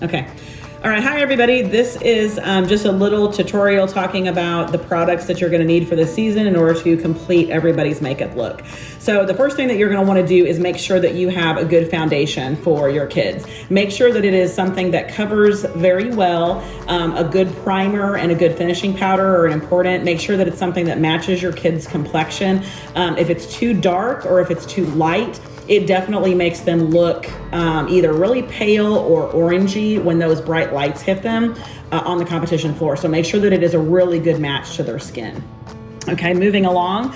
Okay. All right, hi everybody. This is just a little tutorial talking about the products that you're gonna need for the season in order to complete everybody's makeup look. So the first thing that you're gonna wanna do is make sure that you have a good foundation for your kids. Make sure that it is something that covers very well. A good primer and a good finishing powder are important. Make sure that it's something that matches your kid's complexion. If it's too dark or if it's too light, it definitely makes them look either really pale or orangey when those bright lights hit them on the competition floor. So make sure that it is a really good match to their skin. Okay, moving along.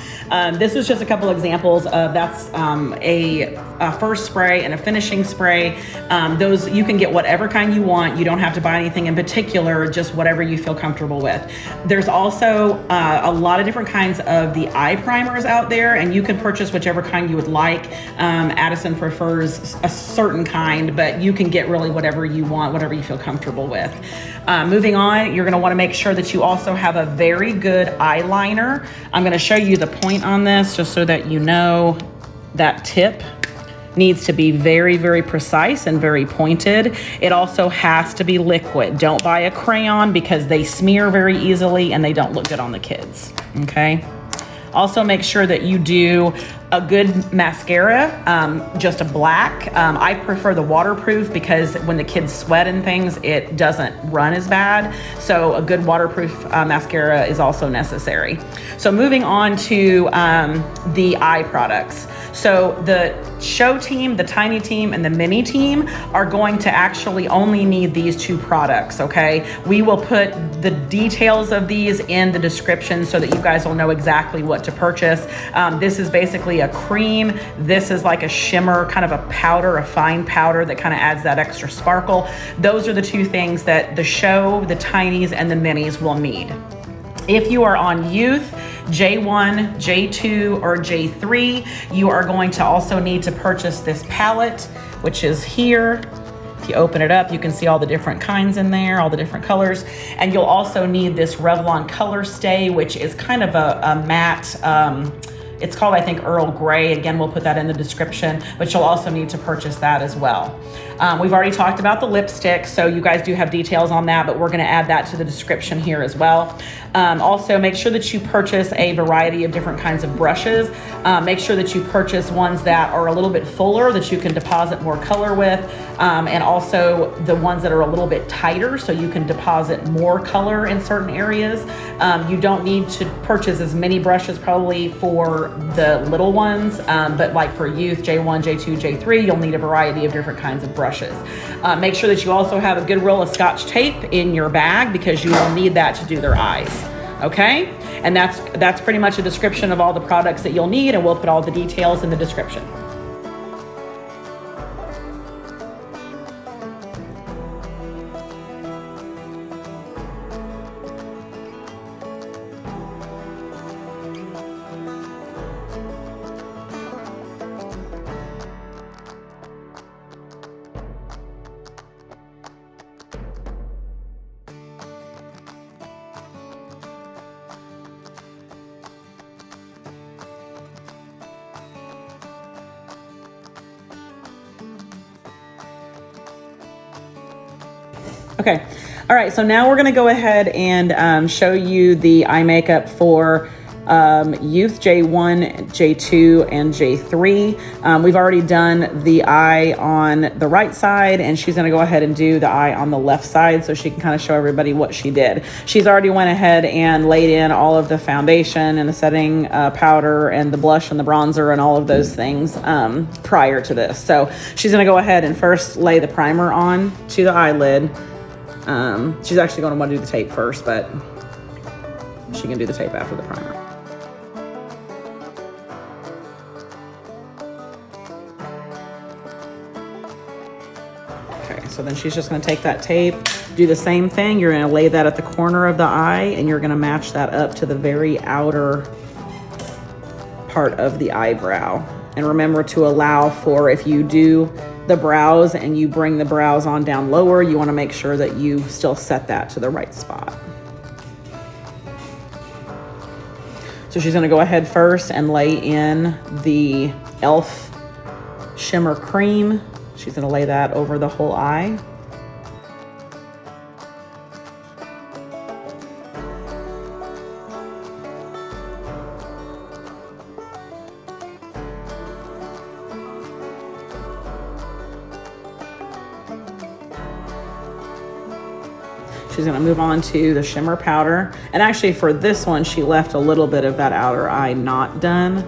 This is just a couple examples of that's a first spray and a finishing spray. Those you can get whatever kind you want. You don't have to buy anything in particular, just whatever you feel comfortable with. There's also a lot of different kinds of the eye primers out there, and you can purchase whichever kind you would like. Addison prefers a certain kind, but you can get really whatever you want, whatever you feel comfortable with. Moving on, you're gonna wanna make sure that you also have a very good eyeliner. I'm gonna show you the point on this just so that you know that tip needs to be very, very precise and very pointed. It also has to be liquid. Don't buy a crayon because they smear very easily and they don't look good on the kids, okay? Also make sure that you do a good mascara, just a black. I prefer the waterproof because when the kids sweat and things, it doesn't run as bad. So a good waterproof mascara is also necessary. So moving on to the eye products. So the show team, the tiny team, and the mini team are going to actually only need these two products, okay? We will put the details of these in the description so that you guys will know exactly what to purchase. This is basically a cream. This is like a shimmer, kind of a powder, a fine powder that kind of adds that extra sparkle. Those are the two things that the show, the tinies, and the minis will need. If you are on youth, J1, J2, or J3, you are going to also need to purchase this palette, which is here. If you open it up, you can see all the different kinds in there, all the different colors. And you'll also need this Revlon Color Stay, which is kind of a matte, it's called, I think, Earl Grey. Again, we'll put that in the description, but you'll also need to purchase that as well. We've already talked about the lipstick, so you guys do have details on that, but we're gonna add that to the description here as well. Also, make sure that you purchase a variety of different kinds of brushes. Make sure that you purchase ones that are a little bit fuller, that you can deposit more color with, and also the ones that are a little bit tighter, so you can deposit more color in certain areas. You don't need to purchase as many brushes probably for the little ones, but like for youth, J1, J2, J3, you'll need a variety of different kinds of brushes. Make sure that you also have a good roll of Scotch tape in your bag because you will need that to do their eyes, okay? And that's pretty much a description of all the products that you'll need, and we'll put all the details in the description. Okay, all right, so now we're gonna go ahead and show you the eye makeup for youth J1, J2, and J3. We've already done the eye on the right side, and she's gonna go ahead and do the eye on the left side so she can kind of show everybody what she did. She's already went ahead and laid in all of the foundation and the setting powder and the blush and the bronzer and all of those things prior to this. So she's gonna go ahead and first lay the primer on to the eyelid. She's actually gonna wanna do the tape first, but she can do the tape after the primer. Okay, so then she's just gonna take that tape, do the same thing. You're gonna lay that at the corner of the eye, and you're gonna match that up to the very outer part of the eyebrow. And remember to allow for, if you do the brows and you bring the brows on down lower, you wanna make sure that you still set that to the right spot. So she's gonna go ahead first and lay in the e.l.f. shimmer cream. She's gonna lay that over the whole eye. she's gonna move on to the shimmer powder. And actually for this one, she left a little bit of that outer eye not done.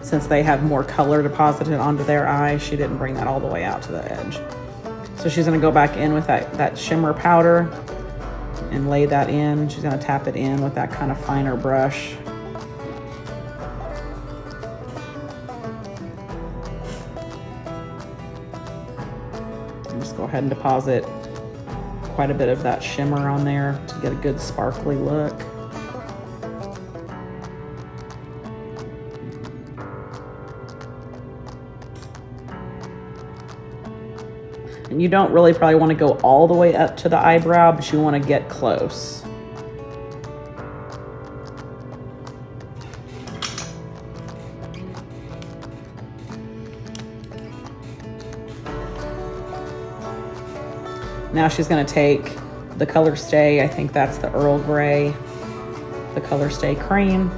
Since they have more color deposited onto their eye, she didn't bring that all the way out to the edge. So she's gonna go back in with that shimmer powder and lay that in. She's gonna tap it in with that kind of finer brush. And just go ahead and deposit quite a bit of that shimmer on there to get a good sparkly look. And you don't really probably want to go all the way up to the eyebrow, but you want to get close. Now she's going to take the Color Stay, I think that's the Earl Grey, the Color Stay cream.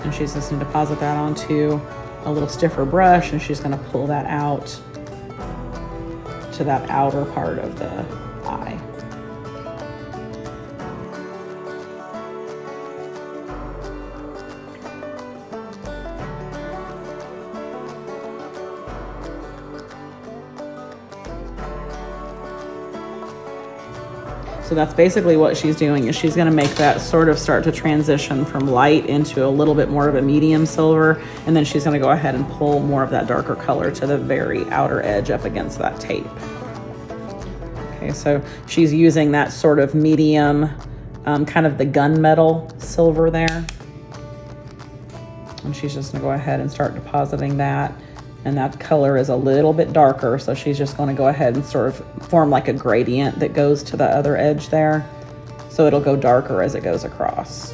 And she's just going to deposit that onto a little stiffer brush, and she's going to pull that out to that outer part of the eye. So that's basically what she's doing, is she's going to make that sort of start to transition from light into a little bit more of a medium silver, and then she's going to go ahead and pull more of that darker color to the very outer edge up against that tape. Okay, so she's using that sort of medium, kind of the gunmetal silver there. And she's just going to go ahead and start depositing that. And that color is a little bit darker, so she's just going to go ahead and sort of form like a gradient that goes to the other edge there. So it'll go darker as it goes across.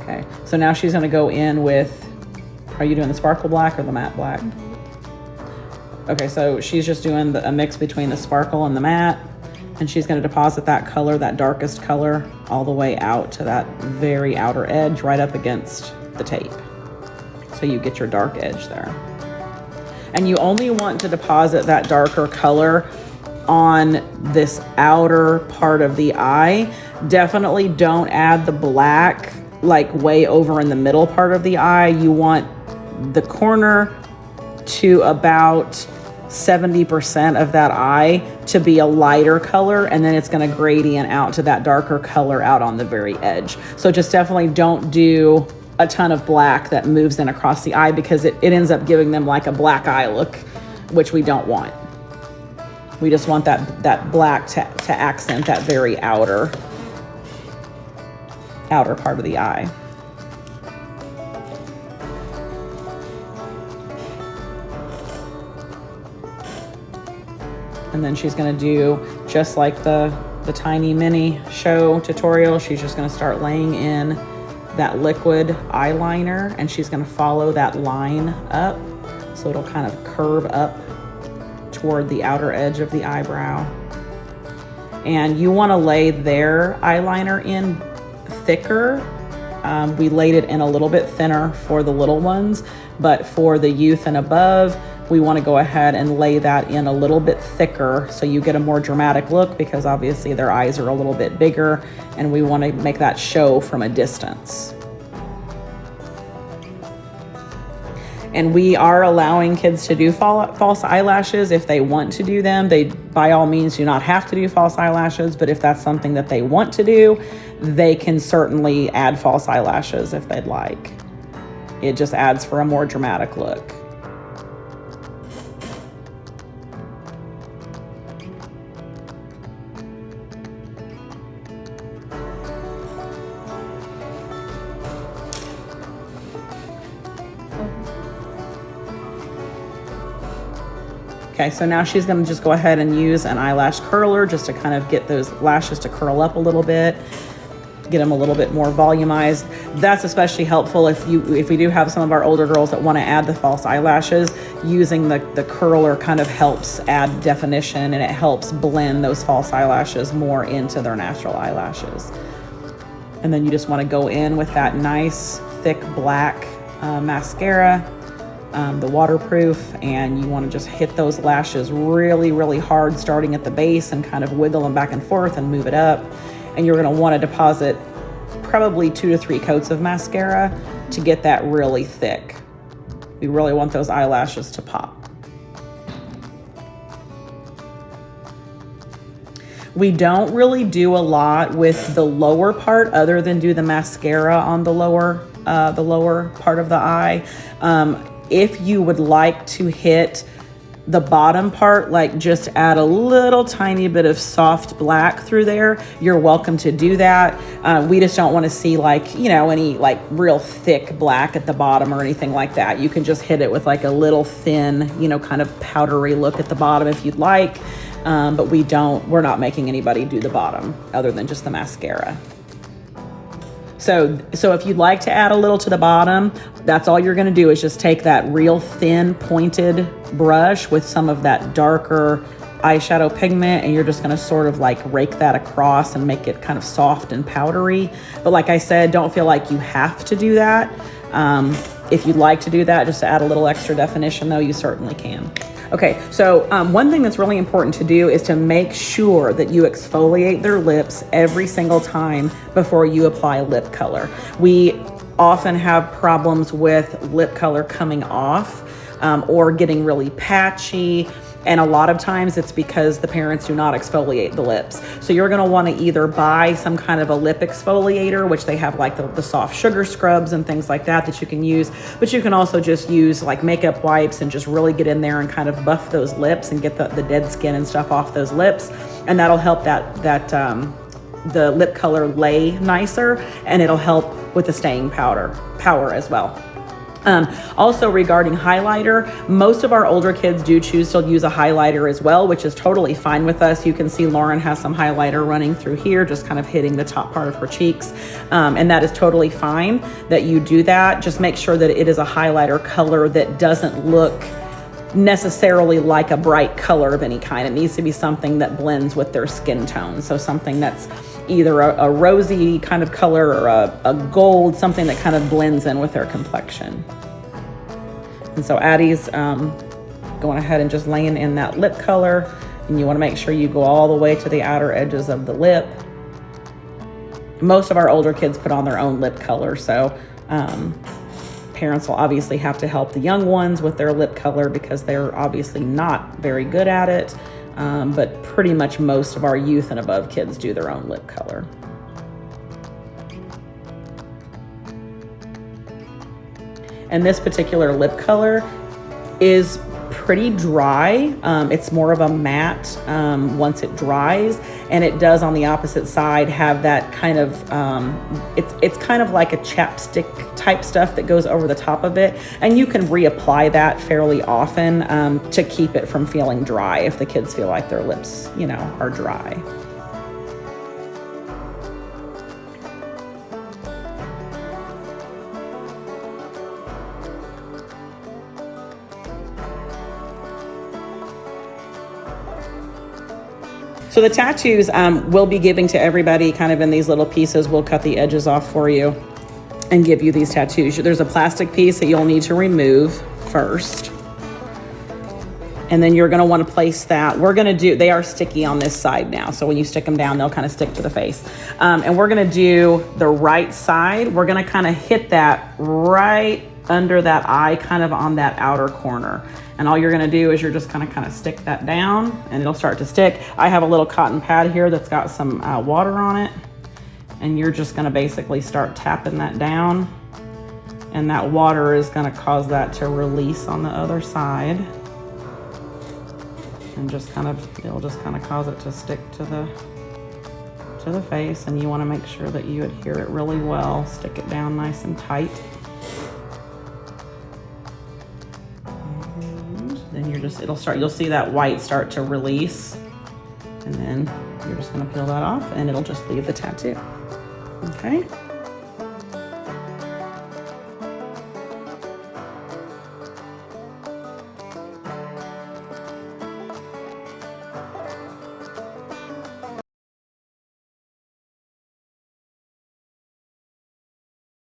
Okay, so now she's going to go in with, are you doing the sparkle black or the matte black? Okay, so she's just doing a mix between the sparkle and the matte, and she's going to deposit that color, that darkest color, all the way out to that very outer edge right up against the tape. So you get your dark edge there. And you only want to deposit that darker color on this outer part of the eye. Definitely don't add the black like way over in the middle part of the eye. You want the corner to about 70% of that eye to be a lighter color, and then it's going to gradient out to that darker color out on the very edge. So just definitely don't do a ton of black that moves in across the eye, because it ends up giving them like a black eye look, which we don't want. We just want that black to accent that very outer part of the eye. And then she's going to do just like the tiny mini show tutorial. She's just going to start laying in that liquid eyeliner, and she's going to follow that line up. So it'll kind of curve up toward the outer edge of the eyebrow. And you want to lay their eyeliner in thicker. We laid it in a little bit thinner for the little ones, but for the youth and above, we want to go ahead and lay that in a little bit thicker so you get a more dramatic look, because obviously their eyes are a little bit bigger and we want to make that show from a distance. And we are allowing kids to do false eyelashes if they want to do them. They, by all means, do not have to do false eyelashes, but if that's something that they want to do, they can certainly add false eyelashes if they'd like. It just adds for a more dramatic look. Okay, so now she's going to just go ahead and use an eyelash curler just to kind of get those lashes to curl up a little bit. get them a little bit more volumized. That's especially helpful if we do have some of our older girls that want to add the false eyelashes. Using the curler kind of helps add definition, and it helps blend those false eyelashes more into their natural eyelashes. And then you just want to go in with that nice thick black mascara, the waterproof, and you want to just hit those lashes really, really hard, starting at the base and kind of wiggle them back and forth and move it up. And you're going to want to deposit probably 2 to 3 coats of mascara to get that really thick. We really want those eyelashes to pop. We don't really do a lot with the lower part other than do the mascara on the lower part of the eye. If you would like to hit the bottom part, like just add a little tiny bit of soft black through there, you're welcome to do that. We just don't want to see like, you know, any like real thick black at the bottom or anything like that. You can just hit it with like a little thin, you know, kind of powdery look at the bottom if you'd like. But we're not making anybody do the bottom other than just the mascara. So if you'd like to add a little to the bottom, that's all you're going to do is just take that real thin pointed brush with some of that darker eyeshadow pigment, and you're just going to sort of like rake that across and make it kind of soft and powdery. But like I said, don't feel like you have to do that. If you'd like to do that, just to add a little extra definition though, you certainly can. Okay, so one thing that's really important to do is to make sure that you exfoliate their lips every single time before you apply lip color. We often have problems with lip color coming off or getting really patchy. And a lot of times it's because the parents do not exfoliate the lips. So you're gonna wanna either buy some kind of a lip exfoliator, which they have like the soft sugar scrubs and things like that you can use, but you can also just use like makeup wipes and just really get in there and kind of buff those lips and get the dead skin and stuff off those lips. And that'll help the lip color lay nicer, and it'll help with the staying power as well. Also regarding highlighter, most of our older kids do choose to use a highlighter as well, which is totally fine with us. You can see Lauren has some highlighter running through here, just kind of hitting the top part of her cheeks. And that is totally fine that you do that. Just make sure that it is a highlighter color that doesn't look necessarily like a bright color of any kind. It needs to be something that blends with their skin tone. So something that's either a rosy kind of color or a gold, something that kind of blends in with their complexion. And so Addie's going ahead and just laying in that lip color, and you want to make sure you go all the way to the outer edges of the lip. Most of our older kids put on their own lip color, so parents will obviously have to help the young ones with their lip color because they're obviously not very good at it. But pretty much most of our youth and above kids do their own lip color. And this particular lip color is pretty dry. It's more of a matte once it dries, and it does on the opposite side have that kind of, it's kind of like a chapstick type stuff that goes over the top of it. And you can reapply that fairly often to keep it from feeling dry if the kids feel like their lips, you know, are dry. So the tattoos we'll be giving to everybody kind of in these little pieces. We'll cut the edges off for you and give you these tattoos. There's a plastic piece that you'll need to remove first. And then you're gonna wanna place that. They are sticky on this side now. So when you stick them down, they'll kind of stick to the face. And we're gonna do the right side. We're gonna kind of hit that right under that eye, kind of on that outer corner. And all you're gonna do is you're just gonna kind of stick that down and it'll start to stick. I have a little cotton pad here that's got some water on it. And you're just gonna basically start tapping that down. And that water is gonna cause that to release on the other side. And it'll just kind of cause it to stick to the face. And you wanna make sure that you adhere it really well. Stick it down nice and tight. Then you'll see that white start to release, and then you're just gonna peel that off and it'll just leave the tattoo. Okay.